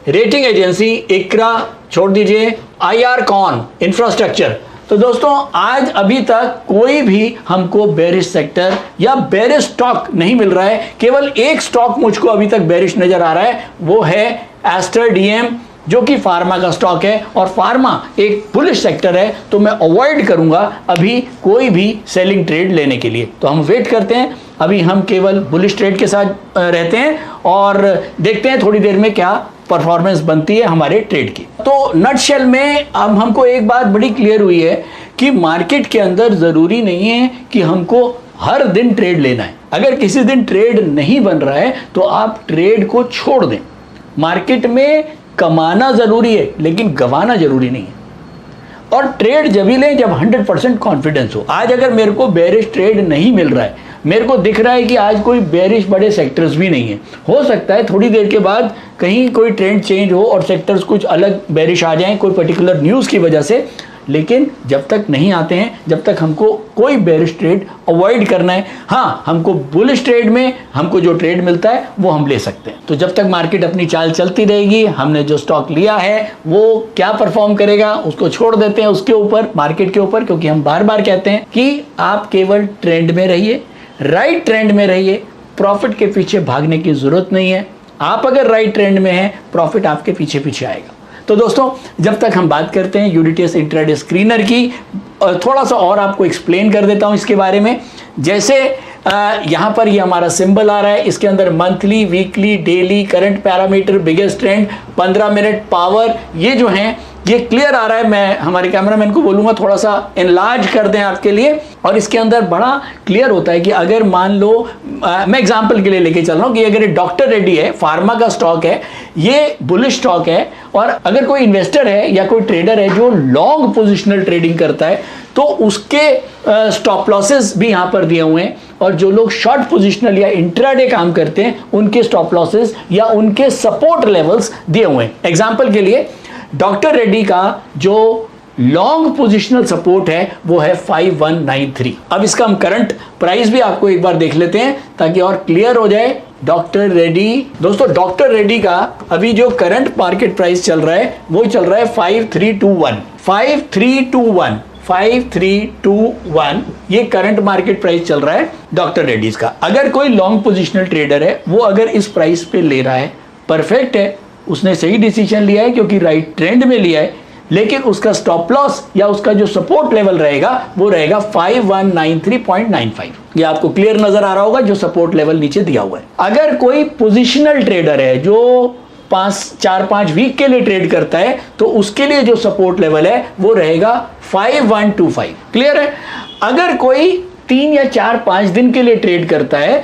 rating agency, ICRA छोड़ दीजिए, आईआर कॉन, इंफ्रास्ट्रक्चर। तो दोस्तों आज अभी तक कोई भी हमको बेरिश सेक्टर या बेरिश स्टॉक नहीं मिल रहा है। केवल एक स्टॉक मुझको अभी तक बेरिश नजर आ रहा है, वो है एस्टर डीएम, जो कि फार्मा का स्टॉक है और फार्मा एक बुलिश सेक्टर है, तो मैं अवॉइड करूंगा अभी कोई भी सेलिंग ट्रेड लेने के लिए। तो हम वेट करते हैं, अभी हम केवल बुलिश ट्रेड के साथ रहते हैं और देखते हैं थोड़ी देर में क्या परफॉर्मेंस बनती है हमारे ट्रेड की। तो नटशेल में अब हमको एक बात बड़ी क्लियर हुई है कि मार्केट के अंदर जरूरी नहीं है कि हमको हर दिन ट्रेड लेना है। अगर किसी दिन ट्रेड नहीं बन रहा है तो आप ट्रेड को छोड़ दें। मार्केट में कमाना जरूरी है लेकिन गंवाना जरूरी नहीं है। और ट्रेड जब ही लें जब 100% कॉन्फिडेंस हो। आज अगर मेरे को बेरिश ट्रेड नहीं मिल रहा है, मेरे को दिख रहा है कि आज कोई बेरिश बड़े सेक्टर्स भी नहीं है, हो सकता है थोड़ी देर के बाद कहीं कोई ट्रेंड चेंज हो और सेक्टर्स कुछ अलग बेरिश आ जाएं कोई पर्टिकुलर न्यूज़ की वजह से, लेकिन जब तक नहीं आते हैं जब तक हमको कोई बेरिश ट्रेड अवॉइड करना है। हाँ, हमको बुलिश ट्रेड में हमको जो ट्रेड मिलता है वो हम ले सकते हैं। तो जब तक मार्केट अपनी चाल चलती रहेगी, हमने जो स्टॉक लिया है वो क्या परफॉर्म करेगा उसको छोड़ देते हैं उसके ऊपर, मार्केट के ऊपर, क्योंकि हम बार बार कहते हैं कि आप केवल ट्रेंड में रहिए, राइट ट्रेंड में रहिए, प्रॉफिट के पीछे भागने की जरूरत नहीं है। आप अगर राइट ट्रेंड में हैं, प्रॉफिट आपके पीछे पीछे आएगा। तो दोस्तों जब तक हम बात करते हैं यूडीटीएस इंट्राडे स्क्रीनर की, थोड़ा सा और आपको एक्सप्लेन कर देता हूं इसके बारे में। जैसे यहाँ पर ये हमारा सिंबल आ रहा है, इसके अंदर monthly, weekly, daily, current parameter, biggest trend, 15 minute, power, ये जो हैं ये क्लियर आ रहा है। मैं हमारे कैमरामैन को बोलूंगा थोड़ा सा एनलार्ज कर दें आपके लिए, और इसके अंदर बड़ा क्लियर होता है कि अगर मान लो मैं एग्जांपल के लिए लेके चल रहा हूं कि अगर डॉक्टर रेड्डी है, फार्मा का स्टॉक है, ये बुलिश स्टॉक है, और अगर कोई इन्वेस्टर है या कोई ट्रेडर है जो लॉन्ग पोजिशनल ट्रेडिंग करता है तो उसके स्टॉप लॉसेस भी यहां पर दिए हुए हैं, और जो लोग शॉर्ट पोजिशनल या इंट्राडे काम करते हैं उनके स्टॉप लॉसेस या उनके सपोर्ट लेवल्स दिए हुए हैं। एग्जांपल के लिए डॉक्टर रेड्डी का जो लॉन्ग पोजिशनल सपोर्ट है वो है 5193। अब इसका हम करंट प्राइस भी आपको एक बार देख लेते हैं ताकि और क्लियर हो जाए। डॉक्टर रेड्डी, दोस्तों डॉक्टर रेड्डी का अभी जो करंट मार्केट प्राइस चल रहा है वो चल रहा है 5321 ये करंट मार्केट प्राइस चल रहा है डॉक्टर रेड्डीज का। अगर कोई लॉन्ग पोजिशनल ट्रेडर है वो अगर इस प्राइस पे ले रहा है, परफेक्ट है, उसने सही डिसीजन लिया है क्योंकि राइट ट्रेंड में लिया है, लेकिन उसका स्टॉप लॉस या उसका जो सपोर्ट लेवल रहेगा वो रहेगा 5193.95। ये आपको क्लियर नजर आ रहा होगा जो सपोर्ट लेवल नीचे दिया हुआ है। अगर कोई पोजिशनल ट्रेडर है जो 4-5 वीक के लिए ट्रेड करता है तो उसके लिए जो सपोर्ट लेवल है वो रहेगा 5125। क्लियर है। अगर कोई 3 या 4-5 दिन के लिए ट्रेड करता है,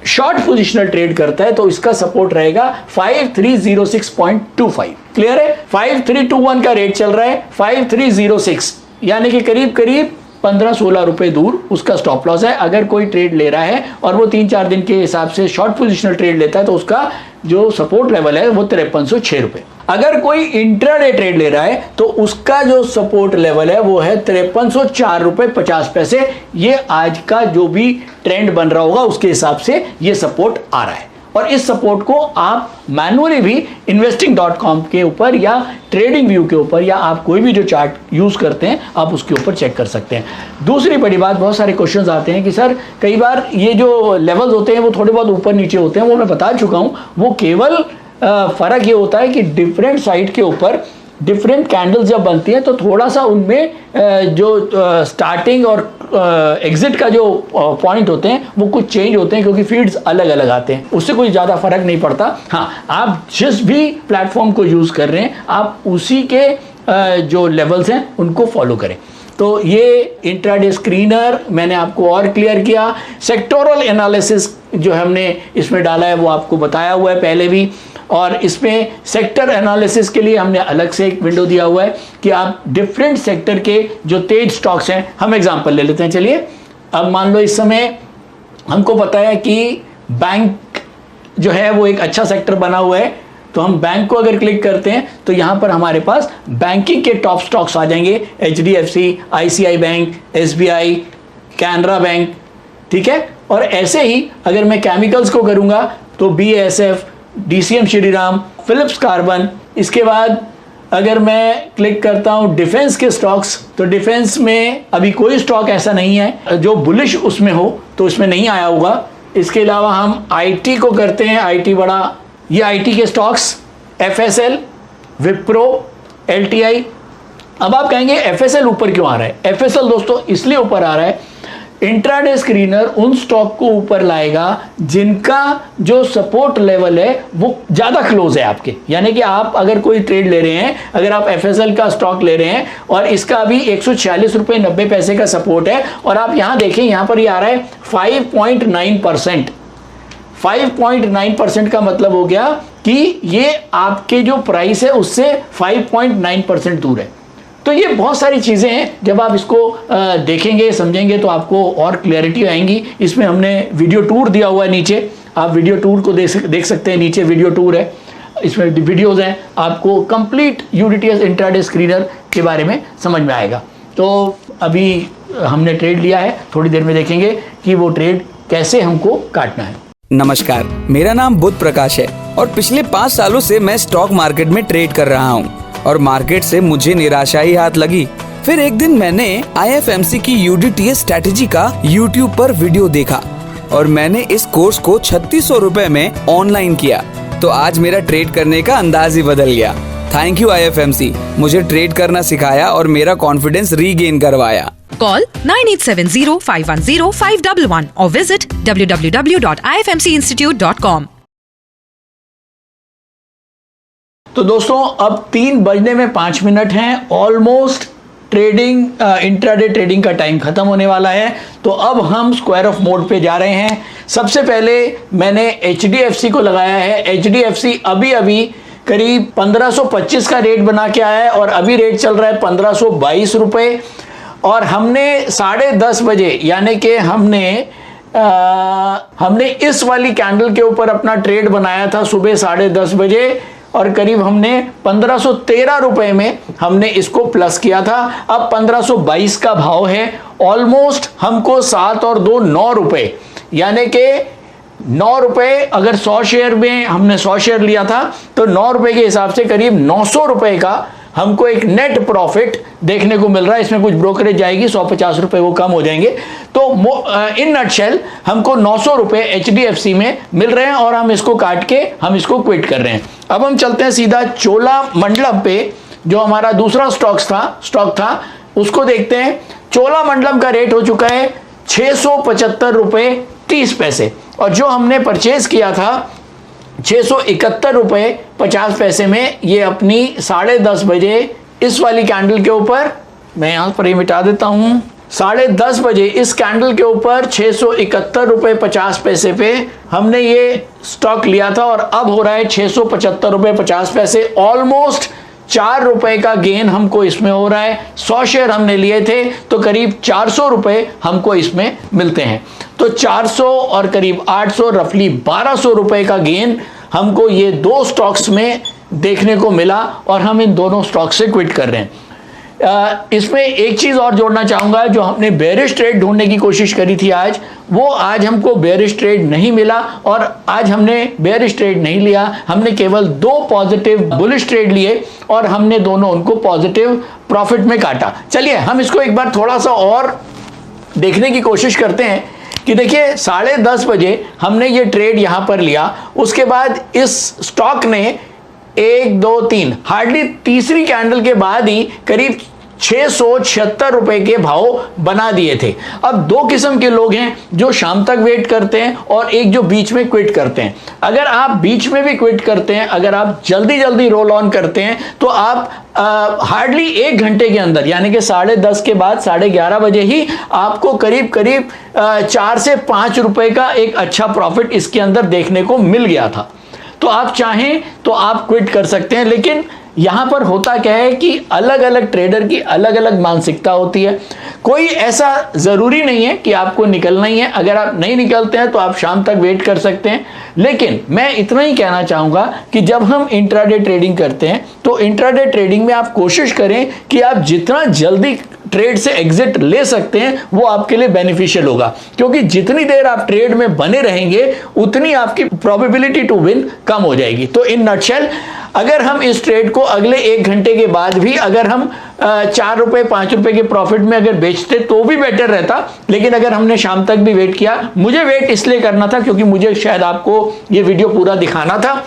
शॉर्ट पोजिशनल ट्रेड करता है, तो इसका सपोर्ट रहेगा 5306.25। क्लियर है। 5321 का रेट चल रहा है, 5306 यानी कि करीब करीब 15-16 रुपए दूर उसका स्टॉप लॉस है। अगर कोई ट्रेड ले रहा है और वो 3-4 दिन के हिसाब से शॉर्ट पोजिशनल ट्रेड लेता है तो उसका जो सपोर्ट लेवल है वो 5306 रुपए। अगर कोई इंट्राडे ट्रेड ले रहा है तो उसका जो सपोर्ट लेवल है वो है 5304 रुपए 50 पैसे। ये आज का जो भी ट्रेंड बन रहा होगा उसके हिसाब से ये सपोर्ट आ रहा है, और इस सपोर्ट को आप मैनुअली भी investing.com के ऊपर या ट्रेडिंग व्यू के ऊपर या आप कोई भी जो चार्ट यूज करते हैं आप उसके ऊपर चेक कर सकते हैं। दूसरी बड़ी बात, बहुत सारे क्वेश्चंस आते हैं कि सर कई बार ये जो लेवल्स होते हैं वो थोड़े बहुत ऊपर नीचे होते हैं, वो मैं बता चुका हूं। वो केवल फर्क ये होता है कि डिफरेंट साइड के ऊपर डिफरेंट कैंडल्स जब बनती हैं तो थोड़ा सा उनमें जो स्टार्टिंग और एग्जिट का जो पॉइंट होते हैं वो कुछ चेंज होते हैं क्योंकि फीड्स अलग अलग आते हैं, उससे कोई ज़्यादा फर्क नहीं पड़ता। हाँ, आप जिस भी प्लेटफॉर्म को यूज़ कर रहे हैं आप उसी के जो लेवल्स हैं उनको फॉलो करें। तो ये इंट्राडे स्क्रीनर मैंने आपको और क्लियर किया। सेक्टोरल एनालिसिस जो हमने इसमें डाला है वो आपको बताया हुआ है पहले भी, और इसमें सेक्टर एनालिसिस के लिए हमने अलग से एक विंडो दिया हुआ है कि आप डिफरेंट सेक्टर के जो तेज स्टॉक्स हैं, हम एग्जांपल ले लेते हैं। चलिए, अब मान लो इस समय हमको पता है कि बैंक जो है वो एक अच्छा सेक्टर बना हुआ है, तो हम बैंक को अगर क्लिक करते हैं तो यहाँ पर हमारे पास बैंकिंग के टॉप स्टॉक्स आ जाएंगे, HDFC, ICICI bank, SBI, Canara bank, ठीक है। और ऐसे ही अगर मैं केमिकल्स को करूँगा तो BASF, DCM Shriram, Phillips carbon. इसके बाद अगर मैं क्लिक करता हूँ डिफेंस के स्टॉक्स, तो डिफेंस में अभी कोई स्टॉक ऐसा नहीं है जो बुलिश उसमें हो, तो उसमें नहीं आया होगा। इसके अलावा हम IT को करते हैं, IT बड़ा, ये IT के स्टॉक्स FSL, विप्रो, LTI। अब आप कहेंगे FSL ऊपर क्यों आ रहा है? FSL दोस्तों इसलिए ऊपर आ रहा है, इंट्राडे स्क्रीनर उन स्टॉक को ऊपर लाएगा जिनका जो सपोर्ट लेवल है वो ज़्यादा क्लोज है आपके। यानी कि आप अगर कोई ट्रेड ले रहे हैं, अगर आप FSL का स्टॉक ले रहे हैं और इसका अभी 146 रुपये 90 पैसे का सपोर्ट है, और आप यहाँ देखें, यहाँ पर ये आ रहा है 5.9%। 5.9% का मतलब हो गया कि ये आपके जो प्राइस है उससे 5.9% दूर है। तो ये बहुत सारी चीज़ें हैं, जब आप इसको देखेंगे समझेंगे तो आपको और क्लैरिटी आएंगी। इसमें हमने वीडियो टूर दिया हुआ है नीचे, आप वीडियो टूर को देख सकते हैं, नीचे वीडियो टूर है, इसमें वीडियोज़ हैं, आपको कंप्लीट UDTS इंट्राडे स्क्रीनर के बारे में समझ में आएगा। तो अभी हमने ट्रेड लिया है, थोड़ी देर में देखेंगे कि वो ट्रेड कैसे हमको काटना है। नमस्कार, मेरा नाम बुध प्रकाश है और पिछले 5 सालों से मैं स्टॉक मार्केट में ट्रेड कर रहा हूँ और मार्केट से मुझे निराशा ही हाथ लगी। फिर एक दिन मैंने IFMC की UDTS स्ट्रैटेजी का YouTube पर वीडियो देखा और मैंने इस कोर्स को 3600 रुपए में ऑनलाइन किया, तो आज मेरा ट्रेड करने का अंदाज ही बदल गया। थैंक यू IFMC, मुझे ट्रेड करना सिखाया और मेरा कॉन्फिडेंस रीगेन करवाया। Call 9870510511 or visit www.ifmcinstitute.com। तो दोस्तों अब 3 बजने में 5 मिनट हैं, ऑलमोस्ट ट्रेडिंग इंट्राडे ट्रेडिंग का टाइम खत्म होने वाला है। तो अब हम स्क्वायर ऑफ मोड पे जा रहे हैं। सबसे पहले मैंने HDFC को लगाया है। HDFC अभी करीब 1525 का रेट बना के आया है और अभी रेट चल रहा है 1522 रुपये। और हमने 10:30 बजे यानी कि हमने इस वाली कैंडल के ऊपर अपना ट्रेड बनाया था सुबह 10:30 बजे, और करीब हमने 1513 रुपए में हमने इसको प्लस किया था। अब 1522 का भाव है, ऑलमोस्ट हमको 7 और 2 9 रुपए, यानी कि 9 रुपए अगर 100 शेयर में हमने 100 शेयर लिया था तो 9 रुपए के हिसाब से करीब 900 रुपए का हमको एक नेट प्रॉफिट देखने को मिल रहा है। इसमें कुछ ब्रोकरेज जाएगी, 150 रुपए वो कम हो जाएंगे। तो इन नटशेल हमको 900 रुपए HDFC में मिल रहे हैं और हम इसको काट के हम इसको क्विट कर रहे हैं। अब हम चलते हैं सीधा चोलामंडलम पे, जो हमारा दूसरा स्टॉक था उसको देखते हैं। चोलामंडलम का रेट हो चुका है 675 रुपए 30 पैसे, और जो हमने परचेज किया था 671 रुपए 50 पैसे में, ये अपनी 10:30 बजे इस वाली कैंडल के ऊपर, मैं यहां पर ये मिटा देता हूं, 10:30 बजे इस कैंडल के ऊपर 671 रुपए 50 पैसे पे हमने ये स्टॉक लिया था और अब हो रहा है 675 रुपए 50 पैसे। ऑलमोस्ट 4 रुपए का गेन हमको इसमें हो रहा है। 100 शेयर हमने लिए थे तो करीब 400 रुपए हमको इसमें मिलते हैं। तो 400 और करीब 800, रफली 1200 रुपए का गेन हमको ये 2 स्टॉक्स में देखने को मिला और हम इन दोनों स्टॉक से क्विट कर रहे हैं। इसमें एक चीज़ और जोड़ना चाहूँगा, जो हमने बेरिश ट्रेड ढूंढने की कोशिश करी थी आज हमको बेरिश ट्रेड नहीं मिला और आज हमने बेरिश ट्रेड नहीं लिया। हमने केवल 2 पॉजिटिव बुलिश ट्रेड लिए और हमने दोनों उनको पॉजिटिव प्रॉफिट में काटा। चलिए हम इसको एक बार थोड़ा सा और देखने की कोशिश करते हैं कि देखिए 10:30 बजे हमने ये ट्रेड यहाँ पर लिया, उसके बाद इस स्टॉक ने 1 2 3 हार्डली तीसरी कैंडल के बाद ही करीब 676 रुपए के भाव बना दिए थे। अब 2 किस्म के लोग हैं, जो शाम तक वेट करते हैं और एक जो बीच में क्विट करते हैं। अगर आप बीच में भी क्विट करते हैं, अगर आप जल्दी रोल ऑन करते हैं, तो आप हार्डली 1 घंटे के अंदर यानी कि 10:30 के बाद 11:30 बजे ही आपको करीब 4 से 5 रुपए का एक अच्छा प्रॉफिट इसके अंदर देखने को मिल गया था। तो आप चाहें तो आप क्विट कर सकते हैं, लेकिन यहाँ पर होता क्या है कि अलग अलग ट्रेडर की अलग अलग मानसिकता होती है। कोई ऐसा ज़रूरी नहीं है कि आपको निकलना ही है, अगर आप नहीं निकलते हैं तो आप शाम तक वेट कर सकते हैं। लेकिन मैं इतना ही कहना चाहूँगा कि जब हम इंट्राडे ट्रेडिंग करते हैं तो इंट्राडे ट्रेडिंग में आप कोशिश करें कि आप जितना जल्दी ट्रेड से एग्जिट ले सकते हैं वो आपके लिए बेनिफिशियल होगा, क्योंकि जितनी देर आप ट्रेड में बने रहेंगे उतनी आपकी प्रोबेबिलिटी टू विन कम हो जाएगी। तो इन नटशेल अगर हम इस ट्रेड को अगले 1 घंटे के बाद भी अगर हम 4 रुपए 5 रुपए के प्रॉफिट में अगर बेचते तो भी बेटर रहता, लेकिन अगर हमने शाम तक भी वेट किया, मुझे वेट इसलिए करना था क्योंकि मुझे शायद आपको ये वीडियो पूरा दिखाना था।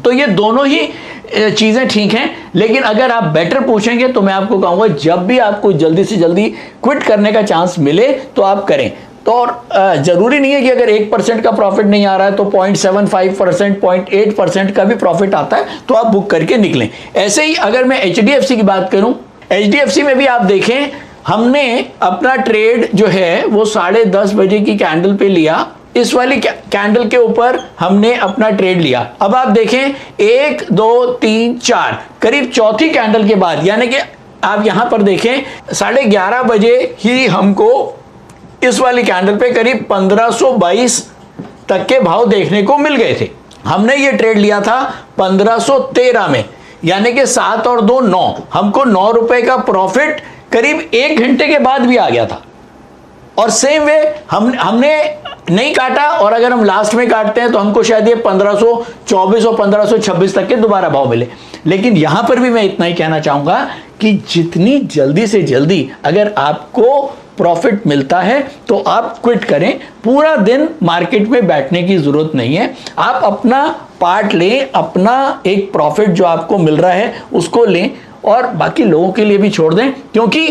तो ये दोनों ही चीज़ें ठीक हैं, लेकिन अगर आप बेटर पूछेंगे तो मैं आपको कहूँगा जब भी आपको जल्दी से जल्दी क्विट करने का चांस मिले तो आप करें। तो और ज़रूरी नहीं है कि अगर 1% का प्रॉफिट नहीं आ रहा है तो 0.75%, 0.8% का भी प्रॉफिट आता है तो आप बुक करके निकलें। ऐसे ही अगर मैं HDFC की बात करूं, HDFC में भी आप देखें हमने अपना ट्रेड जो है वो 10:30 बजे की कैंडल पे लिया, इस वाली कैंडल के ऊपर हमने अपना ट्रेड लिया। अब आप देखें 1 2 3 4 करीब चौथी कैंडल के बाद, यानी कि आप यहां पर देखें 11:30 बजे ही हमको इस वाली कैंडल पे करीब 1522 तक के भाव देखने को मिल गए थे। हमने ये ट्रेड लिया था 1513 में, यानी कि 7 और 2 9, हमको 9 रुपए का प्रॉफिट करीब 1 घंटे के बाद भी आ गया था। और सेम वे हमने नहीं काटा, और अगर हम लास्ट में काटते हैं तो हमको शायद ये 1524 और 1526 तक के दोबारा भाव मिले। लेकिन यहां पर भी मैं इतना ही कहना चाहूंगा कि जितनी जल्दी से जल्दी अगर आपको प्रॉफिट मिलता है तो आप क्विट करें। पूरा दिन मार्केट में बैठने की जरूरत नहीं है, आप अपना पार्ट लें, अपना एक प्रॉफिट जो आपको मिल रहा है उसको लें और बाकी लोगों के लिए भी छोड़ दें। क्योंकि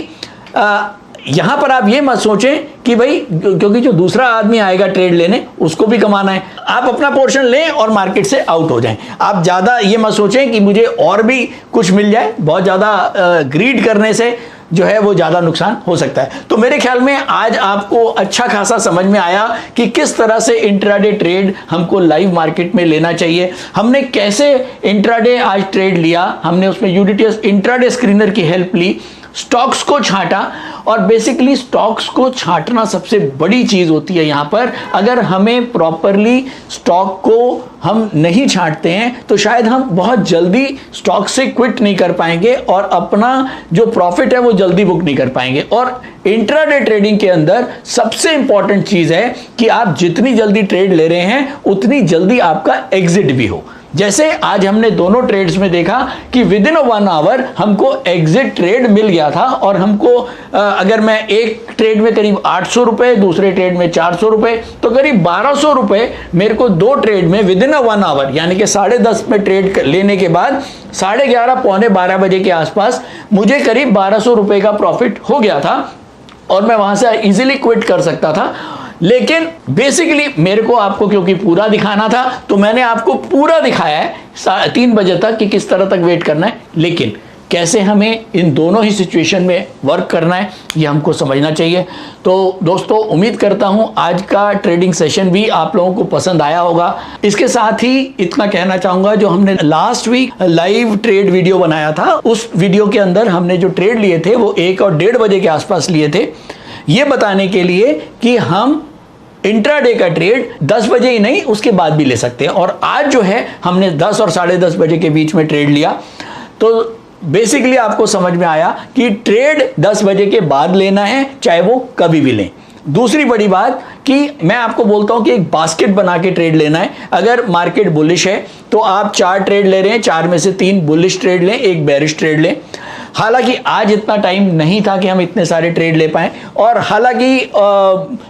यहां पर आप ये मत सोचें कि भाई क्योंकि जो दूसरा आदमी आएगा ट्रेड लेने उसको भी कमाना है, आप अपना पोर्शन लें और मार्केट से आउट हो जाएं। आप ज्यादा ये मत सोचें कि मुझे और भी कुछ मिल जाए, बहुत ज्यादा ग्रीड करने से जो है वो ज्यादा नुकसान हो सकता है। तो मेरे ख्याल में आज आपको अच्छा खासा समझ में आया कि किस तरह से इंट्राडे ट्रेड हमको लाइव मार्केट में लेना चाहिए, हमने कैसे इंट्राडे आज ट्रेड लिया, हमने उसमें यूडीटीएस इंट्राडे स्क्रीनर की हेल्प ली, स्टॉक्स को छांटा। और बेसिकली स्टॉक्स को छांटना सबसे बड़ी चीज होती है यहां पर। अगर हमें प्रॉपरली स्टॉक को हम नहीं छांटते हैं तो शायद हम बहुत जल्दी स्टॉक से क्विट नहीं कर पाएंगे और अपना जो प्रॉफिट है वो जल्दी बुक नहीं कर पाएंगे। और इंट्राडे ट्रेडिंग के अंदर सबसे इंपॉर्टेंट चीज है कि आप जितनी जल्दी ट्रेड ले रहे हैं उतनी जल्दी आपका एग्जिट भी हो। जैसे आज हमने दोनों ट्रेड्स में देखा कि विद इन 1 आवर हमको एग्जिट ट्रेड मिल गया था, और हमको अगर मैं एक ट्रेड में करीब 800 रुपए, दूसरे ट्रेड में 400 रुपए, तो करीब 1200 रुपए मेरे को 2 ट्रेड में विद इन 1 आवर यानी कि 10:30 में ट्रेड लेने के बाद 11:30 पौने 12 बजे के आसपास मुझे करीब 1200 रुपए का प्रॉफिट हो गया था और मैं वहां से इजीली क्विट कर सकता था। लेकिन बेसिकली मेरे को आपको क्योंकि पूरा दिखाना था तो मैंने आपको पूरा दिखाया है 3 बजे तक कि किस तरह तक वेट करना है, लेकिन कैसे हमें इन दोनों ही सिचुएशन में वर्क करना है ये हमको समझना चाहिए। तो दोस्तों उम्मीद करता हूं आज का ट्रेडिंग सेशन भी आप लोगों को पसंद आया होगा। इसके साथ ही इतना कहना चाहूंगा, जो हमने last week live trade video बनाया था उस वीडियो के अंदर हमने जो ट्रेड लिए थे वो 1 और 1:30 बजे के आसपास लिए थे, ये बताने के लिए कि हम इंट्राडे का ट्रेड 10 बजे ही नहीं उसके बाद भी ले सकते हैं। और आज जो है हमने 10 और 10:30 बजे के बीच में ट्रेड लिया। तो बेसिकली आपको समझ में आया कि ट्रेड 10 बजे के बाद लेना है, चाहे वो कभी भी लें। दूसरी बड़ी बात कि मैं आपको बोलता हूं कि एक बास्केट बना के ट्रेड लेना है। अगर मार्केट बुलिश है तो आप 4 ट्रेड ले रहे हैं, 4 में से 3 बुलिश ट्रेड लें, 1 बेरिश ट्रेड लें। हालांकि आज इतना टाइम नहीं था कि हम इतने सारे ट्रेड ले पाएं, और हालांकि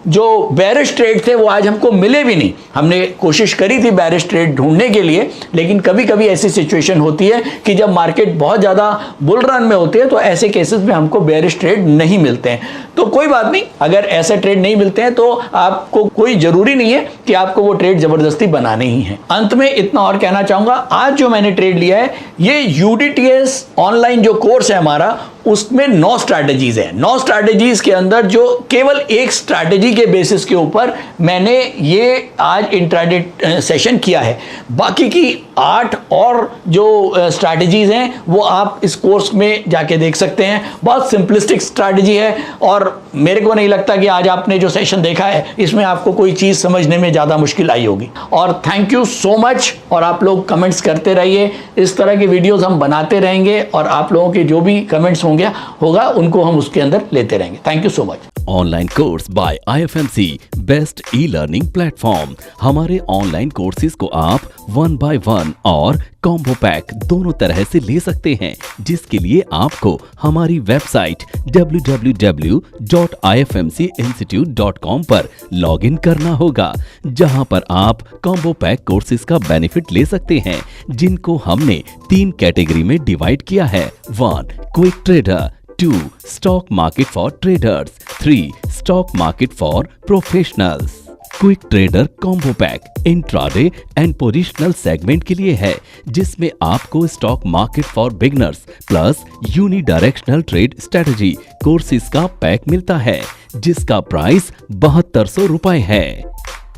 जो बेरिश ट्रेड थे वो आज हमको मिले भी नहीं। हमने कोशिश करी थी बेरिश ट्रेड ढूंढने के लिए, लेकिन कभी कभी ऐसी सिचुएशन होती है कि जब मार्केट बहुत ज़्यादा बुल रन में होती है तो ऐसे केसेस में हमको बेरिश ट्रेड नहीं मिलते हैं। तो कोई बात नहीं, अगर ऐसे ट्रेड नहीं मिलते हैं तो आपको कोई ज़रूरी नहीं है कि आपको वो ट्रेड ज़बरदस्ती बनाने ही है। अंत में इतना और कहना चाहूँगा, आज जो मैंने ट्रेड लिया है ये यूडीटीएस ऑनलाइन जो कोर्स है हमारा उसमें 9 स्ट्रैटेजीज हैं। 9 स्ट्रैटेजीज के अंदर जो केवल एक स्ट्रैटेजी के बेसिस के ऊपर मैंने ये आज इंट्राडे सेशन किया है। बाकी की 8 और जो स्ट्रैटेजीज हैं वो आप इस कोर्स में जाके देख सकते हैं। बहुत सिंपलिस्टिक स्ट्रैटेजी है और मेरे को नहीं लगता कि आज आपने जो सेशन देखा है इसमें आपको कोई चीज़ समझने में ज़्यादा मुश्किल आई होगी। और थैंक यू सो मच। और आप लोग कमेंट्स करते रहिए, इस तरह के वीडियोस हम बनाते रहेंगे और आप लोगों के जो भी कमेंट्स होगा उनको हम उसके अंदर लेते रहेंगे। Thank you so much. Online course by IFMC best e learning platform. हमारे ऑनलाइन कोर्सेज को आप 1 by 1 और कॉम्बो पैक दोनों तरह से ले सकते हैं, जिसके लिए आपको हमारी वेबसाइट www.ifmcinstitute.com पर लॉगिन करना होगा, जहां पर आप कॉम्बो पैक कोर्सेज का बेनिफिट ले सकते हैं, जिनको हमने 3 कैटेगरी में डिवाइड किया है। 1 quick trader, 2 stock market for traders, 3 stock market for professionals. Quick trader combo pack intraday and positional segment के लिए है, जिसमें आपको stock market for beginners plus unidirectional trade strategy courses का पैक मिलता है, जिसका प्राइस 7200 रुपए है।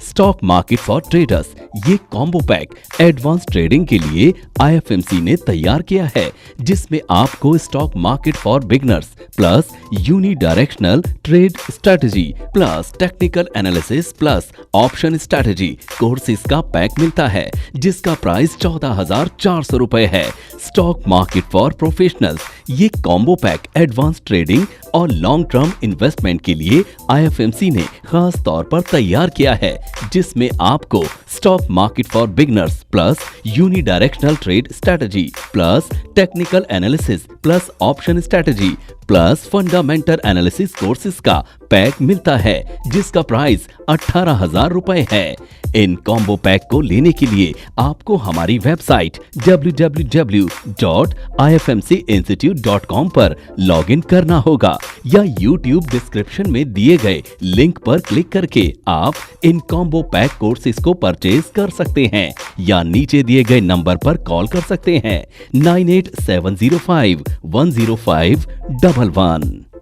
स्टॉक मार्केट फॉर ट्रेडर्स ये कॉम्बो पैक एडवांस ट्रेडिंग के लिए IFMC ने तैयार किया है, जिसमें आपको stock market for beginners plus unidirectional trade strategy plus technical analysis plus option strategy courses का पैक मिलता है, जिसका प्राइस 14,400 रुपए है। स्टॉक मार्केट फॉर प्रोफेशनल्स ये कॉम्बो पैक एडवांस ट्रेडिंग और लॉन्ग टर्म इन्वेस्टमेंट के लिए IFMC ने खास तौर पर तैयार किया है, जिसमें आपको stock market for beginners plus unidirectional trade strategy plus technical analysis plus option strategy plus fundamental analysis courses का पैक मिलता है, जिसका प्राइस 18,000 रुपए है। इन कॉम्बो पैक को लेने के लिए आपको हमारी वेबसाइट www.ifmcinstitute.com पर लॉगिन करना होगा, या YouTube डिस्क्रिप्शन में दिए गए लिंक पर क्लिक करके आप इन कॉम्बो पैक कोर्सेज को परचेज कर सकते हैं, या नीचे दिए गए नंबर पर कॉल कर सकते हैं 9870510511।